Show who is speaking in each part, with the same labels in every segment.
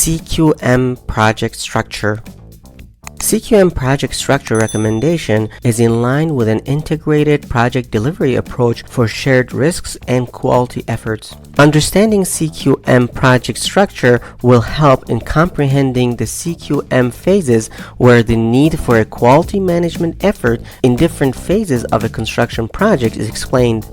Speaker 1: CQM Project Structure. CQM Project Structure recommendation is in line with an integrated project delivery approach for shared risks and quality efforts. Understanding CQM Project Structure will help in comprehending the CQM phases where the need for a quality management effort in different phases of a construction project is explained.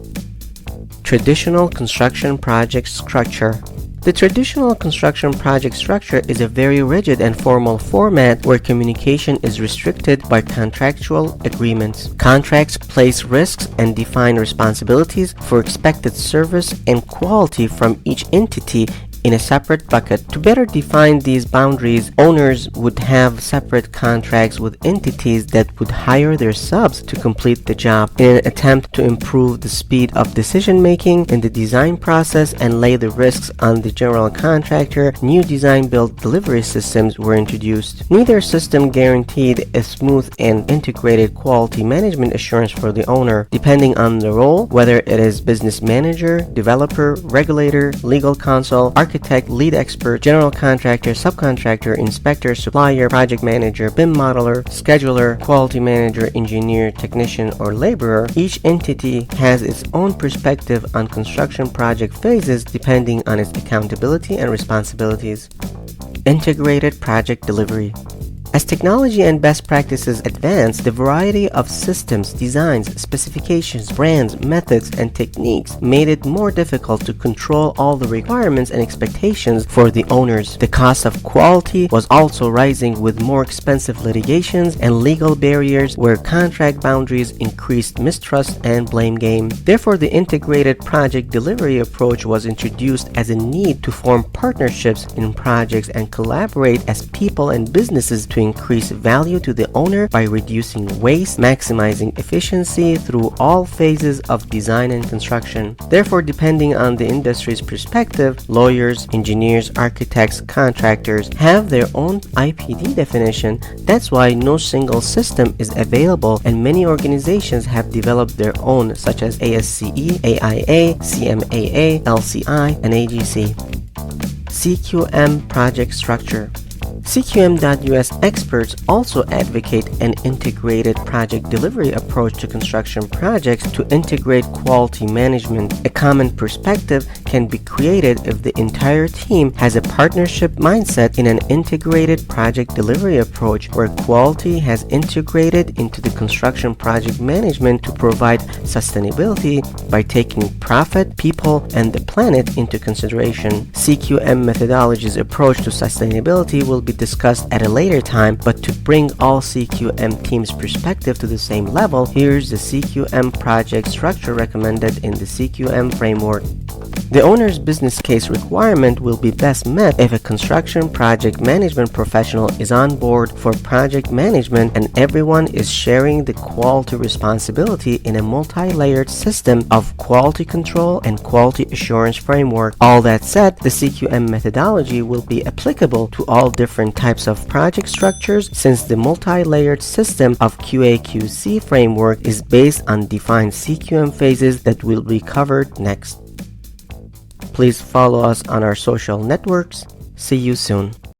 Speaker 1: Traditional construction project structure. The traditional construction project structure is a very rigid and formal format where communication is restricted by contractual agreements. Contracts place risks and define responsibilities for expected service and quality from each entity in a separate bucket. To better define these boundaries, owners would have separate contracts with entities that would hire their subs to complete the job. In an attempt to improve the speed of decision making in the design process and lay the risks on the general contractor, new design-build delivery systems were introduced. Neither system guaranteed a smooth and integrated quality management assurance for the owner, depending on the role, whether it is business manager, developer, regulator, legal counsel, architect, lead expert, general contractor, subcontractor, inspector, supplier, project manager, BIM modeler, scheduler, quality manager, engineer, technician, or laborer. Each entity has its own perspective on construction project phases depending on its accountability and responsibilities. Integrated project delivery. As technology and best practices advance, the variety of systems, designs, specifications, brands, methods, and techniques made it more difficult to control all the requirements and expectations for the owners. The cost of quality was also rising with more expensive litigations and legal barriers where contract boundaries increased mistrust and blame game. Therefore, the integrated project delivery approach was introduced as a need to form partnerships in projects and collaborate as people and businesses to increase value to the owner by reducing waste, maximizing efficiency through all phases of design and construction. Therefore, depending on the industry's perspective, lawyers, engineers, architects, contractors have their own IPD definition. That's why no single system is available, and many organizations have developed their own, such as ASCE, AIA, CMAA, LCI, and AGC. CQM Project Structure. CQM.US experts also advocate an integrated project delivery approach to construction projects to integrate quality management. A common perspective can be created if the entire team has a partnership mindset in an integrated project delivery approach where quality has integrated into the construction project management to provide sustainability by taking profit, people, and the planet into consideration. CQM methodology's approach to sustainability will be discussed at a later time, but to bring all CQM teams' perspective to the same level, here's the CQM project structure recommended in the CQM framework. The owner's business case requirement will be best met if a construction project management professional is on board for project management and everyone is sharing the quality responsibility in a multi-layered system of quality control and quality assurance framework. All that said, the CQM methodology will be applicable to all different types of project structures since the multi-layered system of QA/QC framework is based on defined CQM phases that will be covered next. Please follow us on our social networks. See you soon.